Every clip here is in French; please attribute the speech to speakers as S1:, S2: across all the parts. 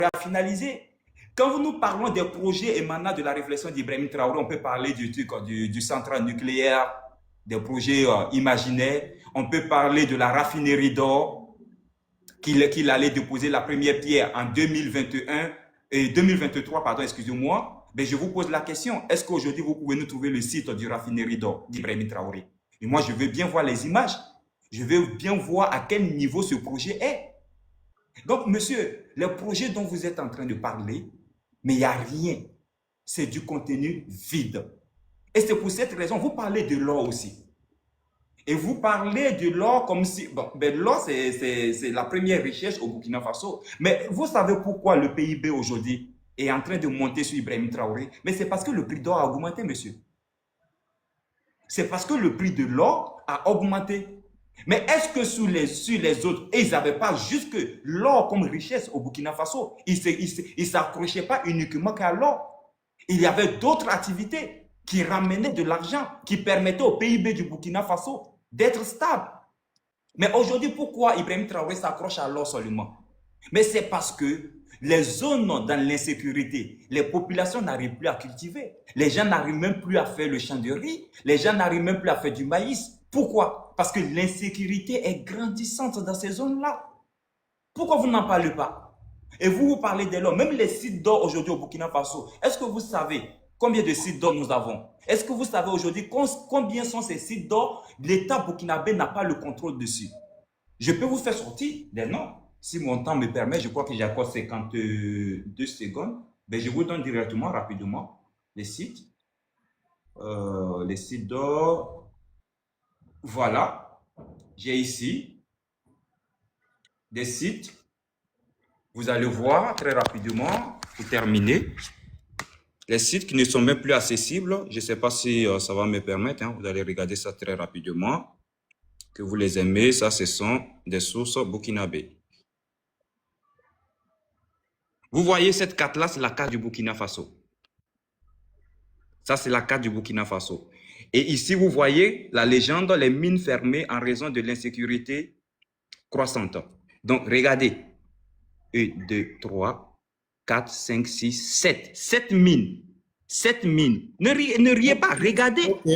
S1: à finaliser. Quand nous parlons des projets émanant de la réflexion d'Ibrahim Traoré, on peut parler du central nucléaire, des projets imaginaires. On peut parler de la raffinerie d'or qu'il allait déposer la première pierre en 2021 et 2023, pardon, excusez-moi. Mais je vous pose la question, est-ce qu'aujourd'hui vous pouvez nous trouver le site du raffinerie d'or d'Ibrahim Traoré? Et moi, je veux bien voir les images. Je veux bien voir à quel niveau ce projet est. Donc, monsieur, les projets dont vous êtes en train de parler, mais il n'y a rien. C'est du contenu vide. Et c'est pour cette raison, vous parlez de l'or aussi. Et vous parlez de l'or comme si... Bon, ben l'or, c'est la première richesse au Burkina Faso. Mais vous savez pourquoi le PIB aujourd'hui est en train de monter sur Ibrahim Traoré? Mais c'est parce que le prix d'or a augmenté, monsieur. C'est parce que le prix de l'or a augmenté. Mais est-ce que sur les autres, ils n'avaient pas juste que l'or comme richesse au Burkina Faso? Ils ne s'accrochaient pas uniquement qu'à l'or. Il y avait d'autres activités qui ramenaient de l'argent, qui permettaient au PIB du Burkina Faso d'être stable. Mais aujourd'hui, pourquoi Ibrahim Traoré s'accroche à l'or seulement? Mais c'est parce que les zones dans l'insécurité, les populations n'arrivent plus à cultiver. Les gens n'arrivent même plus à faire le champ de riz. Les gens n'arrivent même plus à faire du maïs. Pourquoi? Parce que l'insécurité est grandissante dans ces zones-là. Pourquoi vous n'en parlez pas? Et vous parlez de l'or. Même les sites d'or aujourd'hui au Burkina Faso, est-ce que vous savez combien de sites d'or nous avons? Est-ce que vous savez aujourd'hui combien sont ces sites d'or? L'État burkinabé n'a pas le contrôle dessus. Je peux vous faire sortir des noms. Si mon temps me permet, je crois que j'ai encore 52 secondes. Ben, je vous donne directement, rapidement, les sites. Les sites d'or. Voilà. J'ai ici des sites. Vous allez voir très rapidement, pour terminer, les sites qui ne sont même plus accessibles. Je ne sais pas si ça va me permettre. Hein. Vous allez regarder ça très rapidement. Que vous les aimez, ça, ce sont des sources burkinabées. Vous voyez cette carte-là, c'est la carte du Burkina Faso. Ça, c'est la carte du Burkina Faso. Et ici, vous voyez la légende, les mines fermées en raison de l'insécurité croissante. Donc, regardez. 1, 2, 3, 4, 5, 6, 7. 7 mines. 7 mines. Ne riez pas, regardez.
S2: Ok.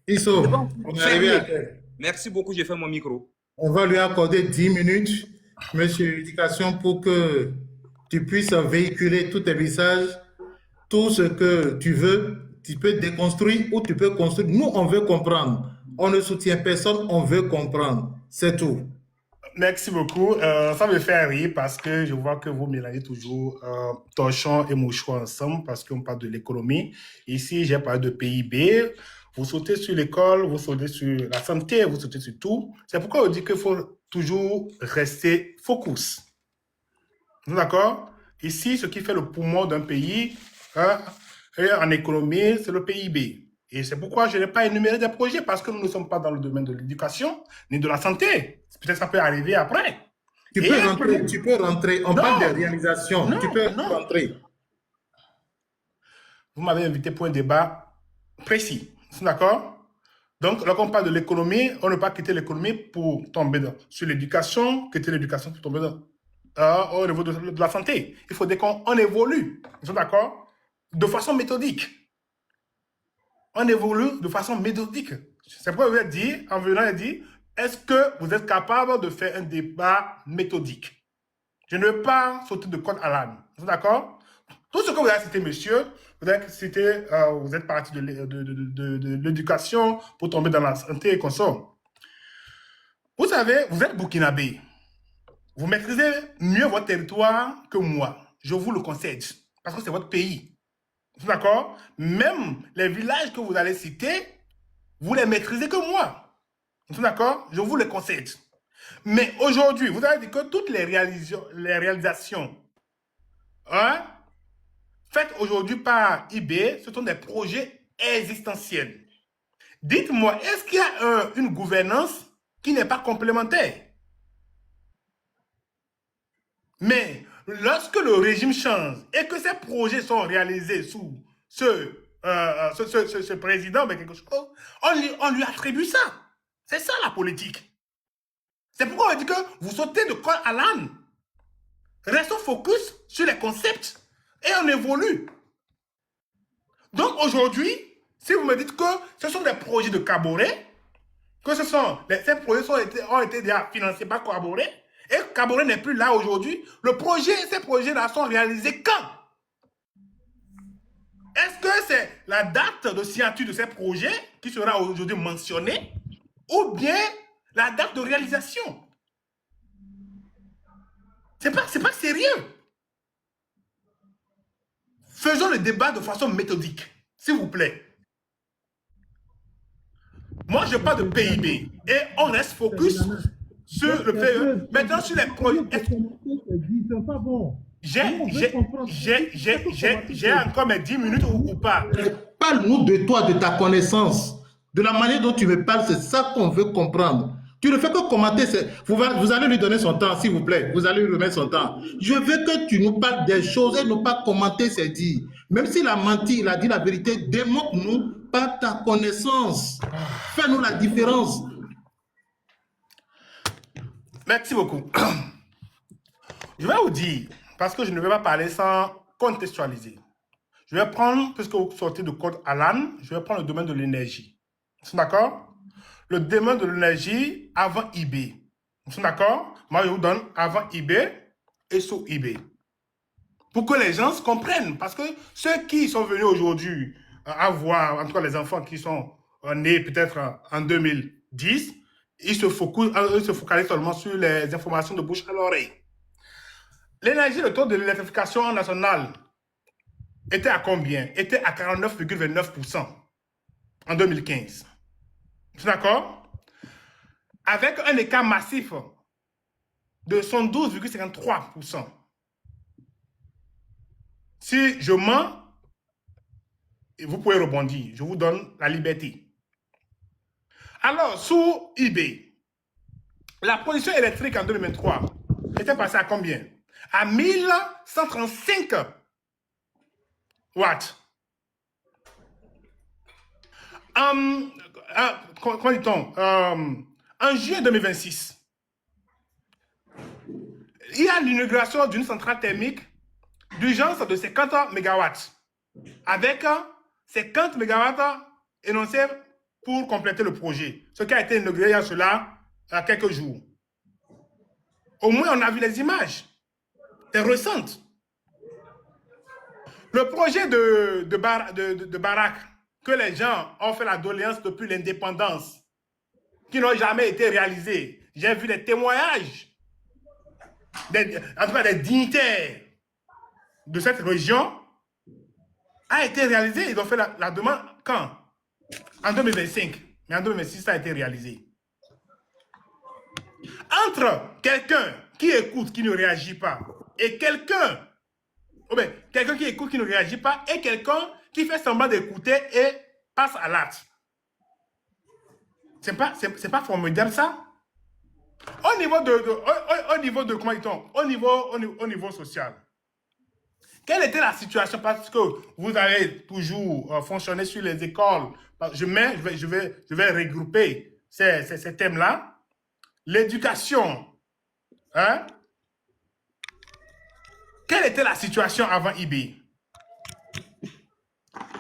S2: Isso, on est arrivé à terre.
S1: Merci beaucoup, j'ai fait mon micro.
S2: On va lui accorder 10 minutes, monsieur l'éducation, pour que tu puisses véhiculer tous tes messages, tout ce que tu veux. Tu peux déconstruire ou tu peux construire. Nous, on veut comprendre. On ne soutient personne, on veut comprendre. C'est tout.
S3: Merci beaucoup. Ça me fait rire parce que je vois que vous mélangez toujours torchon et mouchoir ensemble parce qu'on parle de l'économie. Ici, j'ai parlé de PIB. Vous sautez sur l'école, vous sautez sur la santé, vous sautez sur tout. C'est pourquoi on dit qu'il faut toujours rester focus. D'accord? Ici, ce qui fait le poumon d'un pays en économie, c'est le PIB. Et c'est pourquoi je n'ai pas énuméré des projets, parce que nous ne sommes pas dans le domaine de l'éducation, ni de la santé. Peut-être ça peut arriver après.
S2: Tu peux rentrer. On parle des réalisations. Tu peux rentrer.
S3: Vous m'avez invité pour un débat précis. D'accord? Donc, lorsqu'on parle de l'économie, on ne peut pas quitter l'économie pour tomber sur l'éducation, quitter l'éducation pour tomber au niveau de la santé. Il faut qu'on évolue. Ils sont d'accord? De façon méthodique. On évolue de façon méthodique. C'est pourquoi je vais dire, en venant, il dit, est-ce que vous êtes capable de faire un débat méthodique? Je ne veux pas sauter de code à l'âne. Vous êtes d'accord? Tout ce que vous avez cité, monsieur, vous avez cité, vous êtes parti de l'éducation pour tomber dans la santé et consort. Vous savez, vous êtes burkinabé. Vous maîtrisez mieux votre territoire que moi. Je vous le concède. Parce que c'est votre pays. D'accord? Même les villages que vous allez citer, vous les maîtrisez que moi. D'accord? Je vous les concède. Mais aujourd'hui, vous avez dit que toutes les réalisations faites aujourd'hui par IB, ce sont des projets existentiels. Dites-moi, est-ce qu'il y a une gouvernance qui n'est pas complémentaire? Mais lorsque le régime change et que ces projets sont réalisés sous ce président, mais quelque chose, on lui attribue ça. C'est ça la politique. C'est pourquoi on dit que vous sautez de col à l'âne. Restons focus sur les concepts et on évolue. Donc aujourd'hui, si vous me dites que ce sont des projets de Kaboré, que ces projets ont été déjà financés par Kaboré, et Kaboré n'est plus là aujourd'hui, ces projets-là sont réalisés quand? Est-ce que c'est la date de signature de ces projets qui sera aujourd'hui mentionnée ou bien la date de réalisation? C'est pas sérieux. Faisons le débat de façon méthodique, s'il vous plaît. Moi, je parle de PIB et on reste focus sur le PIB. Maintenant, sur les projets. J'ai encore mes 10 minutes ou pas?
S2: Parle-nous de toi, de ta connaissance, de la manière dont tu me parles, c'est ça qu'on veut comprendre. Tu ne fais que commenter, vous allez lui donner son temps, s'il vous plaît, vous allez lui remettre son temps. Je veux que tu nous parles des choses et ne pas commenter, c'est dit. Même s'il a menti, il a dit la vérité, démontre-nous par ta connaissance. Fais-nous la différence.
S3: Merci beaucoup. Je vais vous dire, parce que je ne vais pas parler sans contextualiser. Je vais prendre, puisque vous sortez de code Alan, je vais prendre le domaine de l'énergie. Vous êtes d'accord? Le domaine de l'énergie avant eBay. Vous êtes d'accord? Moi, je vous donne avant eBay et sous eBay. Pour que les gens se comprennent. Parce que ceux qui sont venus aujourd'hui à voir, en tout cas les enfants qui sont nés peut-être en 2010, ils se focalisent seulement sur les informations de bouche à l'oreille. L'énergie, le taux de l'électrification nationale était à combien? Était à 49,29% en 2015. D'accord? Avec un écart massif de 112,53%. Si je mens, vous pouvez rebondir. Je vous donne la liberté. Alors, sous eBay, la production électrique en 2023 était passée à combien? À 1135 watts. Comment dit-on? En juillet 2026, il y a l'inauguration d'une centrale thermique d'urgence de 50 MW avec 50 MW énoncés pour compléter le projet. Ce qui a été inauguré il y a cela quelques jours. Au moins, on a vu les images. C'est récentes. Le projet de Barak, que les gens ont fait la doléance depuis l'indépendance, qui n'ont jamais été réalisés. J'ai vu les témoignages, en tout cas des dignitaires de cette région, a été réalisé. Ils ont fait la demande quand? En 2025. Mais en 2026, ça a été réalisé. Entre quelqu'un qui écoute, qui ne réagit pas, et quelqu'un qui écoute, qui ne réagit pas, et quelqu'un qui fait semblant d'écouter et passe à l'acte. C'est pas formidable, ça? Au niveau de comment dit-on? Au niveau social. Quelle était la situation? Parce que vous avez toujours fonctionné sur les écoles. Je vais regrouper ces thèmes-là. L'éducation. Hein? Quelle était la situation avant eBay?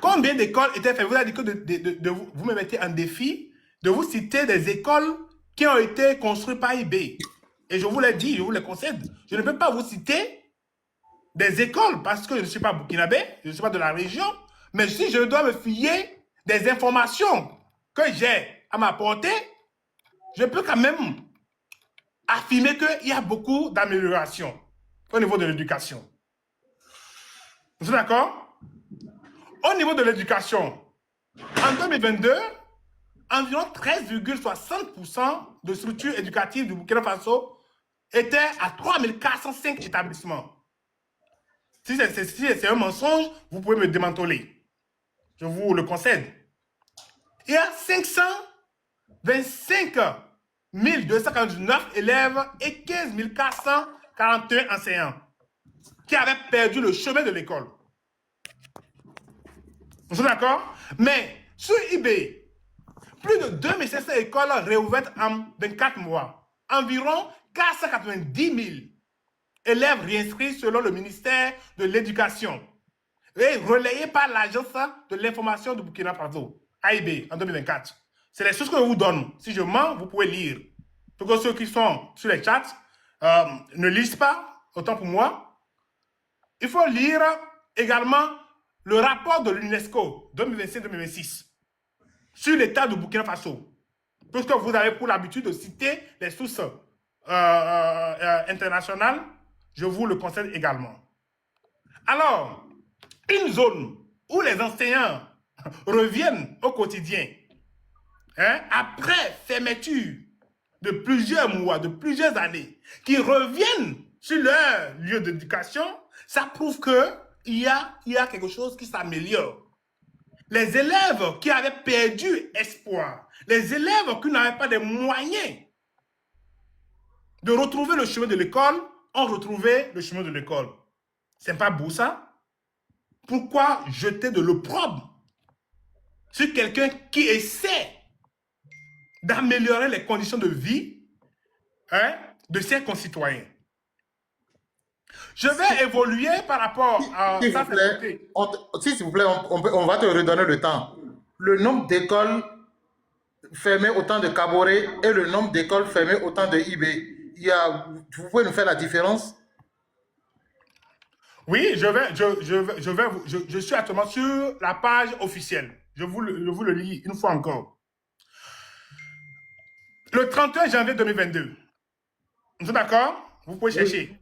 S3: Combien d'écoles étaient faites? Vous avez dit que vous me mettez en défi de vous citer des écoles qui ont été construites par eBay. Et je vous l'ai dit, je vous les concède. Je ne peux pas vous citer des écoles parce que je ne suis pas burkinabé, je ne suis pas de la région, mais si je dois me fier des informations que j'ai à m'apporter, je peux quand même affirmer qu'il y a beaucoup d'améliorations au niveau de l'éducation. Vous êtes d'accord? Au niveau de l'éducation, en 2022, environ 13,60% de structures éducatives du Burkina Faso étaient à 3405 établissements. Si c'est un mensonge, vous pouvez me démanteler. Je vous le concède. Il y a 525 249 élèves et 15 441 enseignants qui avaient perdu le chemin de l'école. Vous êtes d'accord? Mais sur eBay, plus de 2500 écoles réouvertes en 24 mois. Environ 490 000 élèves réinscrits selon le ministère de l'Éducation et relayés par l'Agence de l'information du Burkina Faso, AIB, en 2024. C'est les sources que je vous donne. Si je mens, vous pouvez lire. Pour que ceux qui sont sur les chats ne lisent pas, autant pour moi, il faut lire également le rapport de l'UNESCO 2025-2026 sur l'état du Burkina Faso. Puisque vous avez pour l'habitude de citer les sources internationales, je vous le conseille également. Alors, une zone où les enseignants reviennent au quotidien, après fermeture de plusieurs mois, de plusieurs années, qui reviennent sur leur lieu d'éducation, ça prouve qu'il y a quelque chose qui s'améliore. Les élèves qui avaient perdu espoir, les élèves qui n'avaient pas de moyens de retrouver le chemin de l'école, ont retrouvé le chemin de l'école. C'est pas beau ça? Pourquoi jeter de l'opprobre sur quelqu'un qui essaie d'améliorer les conditions de vie de ses concitoyens? Je vais évoluer par rapport à...
S2: S'il vous plaît, on va te redonner le temps. Le nombre d'écoles fermées au temps de Kaboré et le nombre d'écoles fermées au temps de IB, vous pouvez nous faire la différence?
S3: Oui, je suis actuellement sur la page officielle. Je vous le lis une fois encore. Le 31 janvier 2022, vous êtes d'accord? Vous pouvez chercher.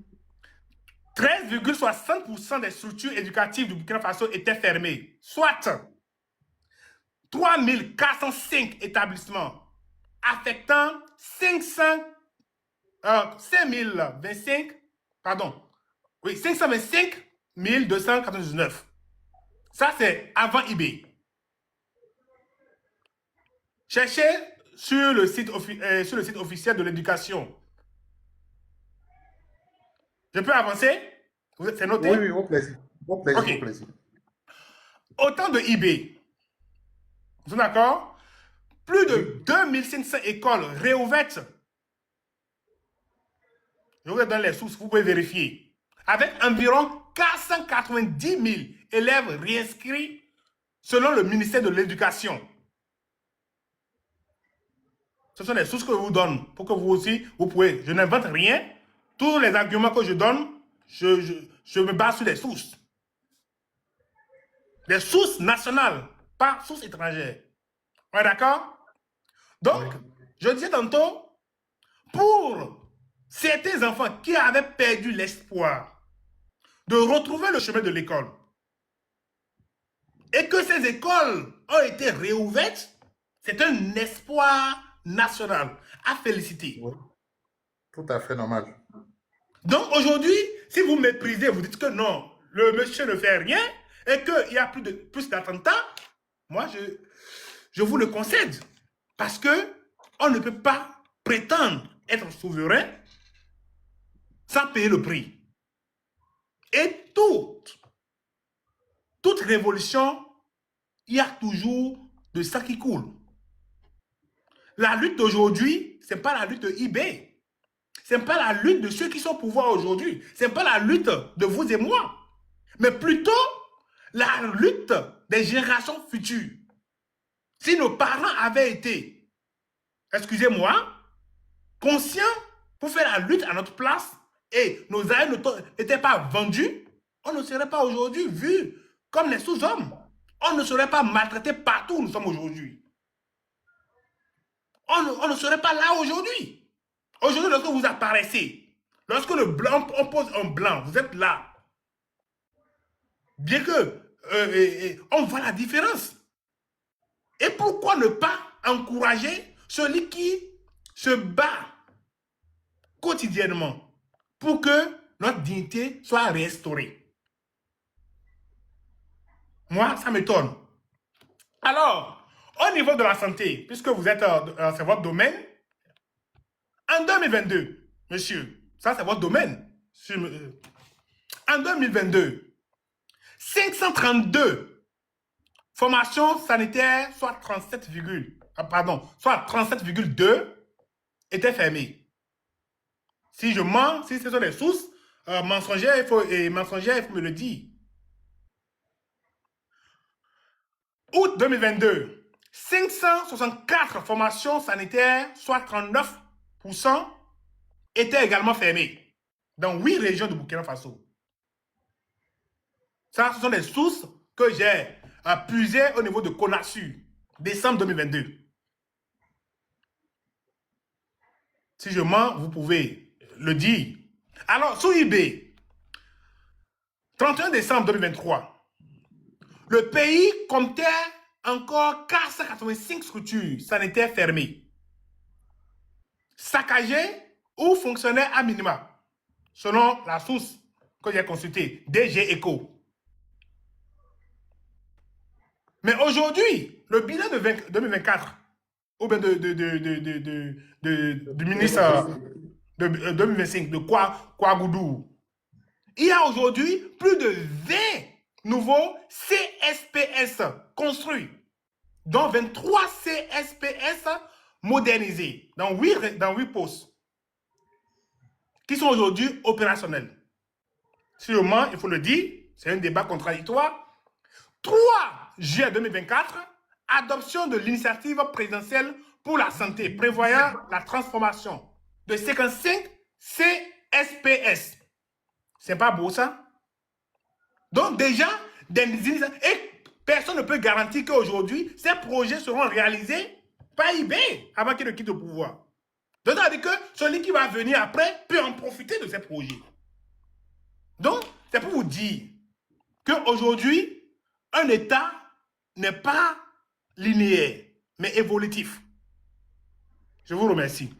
S3: 13,60% des structures éducatives du Burkina Faso étaient fermées, soit 3405 établissements affectant 525 299. Ça, c'est avant IB. Cherchez sur le site officiel de l'éducation. Je peux avancer? C'est noté?
S2: Oui, au plaisir. Au plaisir,
S3: Okay.
S2: au plaisir.
S3: Autant de IB. Vous êtes d'accord? Plus de 2500 écoles réouvertes. Je vous donne les sources, vous pouvez vérifier. Avec environ 490 000 élèves réinscrits selon le ministère de l'Éducation. Ce sont les sources que je vous donne pour que vous aussi, vous pouvez. Je n'invente rien. Tous les arguments que je donne, je me base sur des sources. Des sources nationales, pas sources étrangères. On est d'accord? Donc, je disais tantôt, pour certains enfants qui avaient perdu l'espoir de retrouver le chemin de l'école et que ces écoles ont été réouvertes, c'est un espoir national à féliciter.
S2: Oui. Tout à fait normal.
S3: Donc aujourd'hui, si vous méprisez, vous dites que non, le monsieur ne fait rien et qu'il y a plus d'attentats, moi je vous le concède. Parce que on ne peut pas prétendre être souverain sans payer le prix. Et toute révolution, il y a toujours de ça qui coule. La lutte d'aujourd'hui, ce n'est pas la lutte de eBay. Ce n'est pas la lutte de ceux qui sont au pouvoir aujourd'hui. Ce n'est pas la lutte de vous et moi. Mais plutôt la lutte des générations futures. Si nos parents avaient été, excusez-moi, conscients pour faire la lutte à notre place et nos aïeux n'étaient pas vendus, on ne serait pas aujourd'hui vus comme les sous-hommes. On ne serait pas maltraités partout où nous sommes aujourd'hui. On ne serait pas là aujourd'hui. Aujourd'hui, lorsque vous apparaissez, lorsque le blanc, on pose un blanc, vous êtes là. Bien que on voit la différence. Et pourquoi ne pas encourager celui qui se bat quotidiennement pour que notre dignité soit restaurée? Moi, ça m'étonne. Alors, au niveau de la santé, puisque vous êtes, c'est votre domaine, en 2022, monsieur, ça c'est votre domaine. En 2022, 532 formations sanitaires, soit 37,2 étaient fermées. Si je mens, si ce sont des sources mensongère, mensongère, il faut me le dire. Août 2022, 564 formations sanitaires, soit 39%, étaient également fermées dans 8 régions de Burkina Faso. Ça, ce sont des sources que j'ai puisées au niveau de CONASU, décembre 2022. Si je mens, vous pouvez le dire. Alors, sur eBay, 31 décembre 2023, le pays comptait encore 485 structures sanitaires fermées, saccagées ou fonctionnaient à minima, selon la source que j'ai consultée, DG ECO. Mais aujourd'hui, le bilan de 2024, ou bien du ministre de 2025, de Kouagoudou, il y a aujourd'hui plus de 20 nouveaux CSPS construits, dont 23 CSPS modernisés dans 8 postes, qui sont aujourd'hui opérationnels. Sûrement, il faut le dire, c'est un débat contradictoire. 3 juillet 2024, adoption de l'initiative présidentielle pour la santé prévoyant la transformation de 55 CSPS. C'est pas beau ça? Donc déjà, et personne ne peut garantir qu'aujourd'hui, ces projets seront réalisés par eBay avant qu'il ne quitte le pouvoir. Donc ça veut dire que celui qui va venir après peut en profiter de ces projets. Donc, c'est pour vous dire qu'aujourd'hui, un État n'est pas linéaire, mais évolutif. Je vous remercie.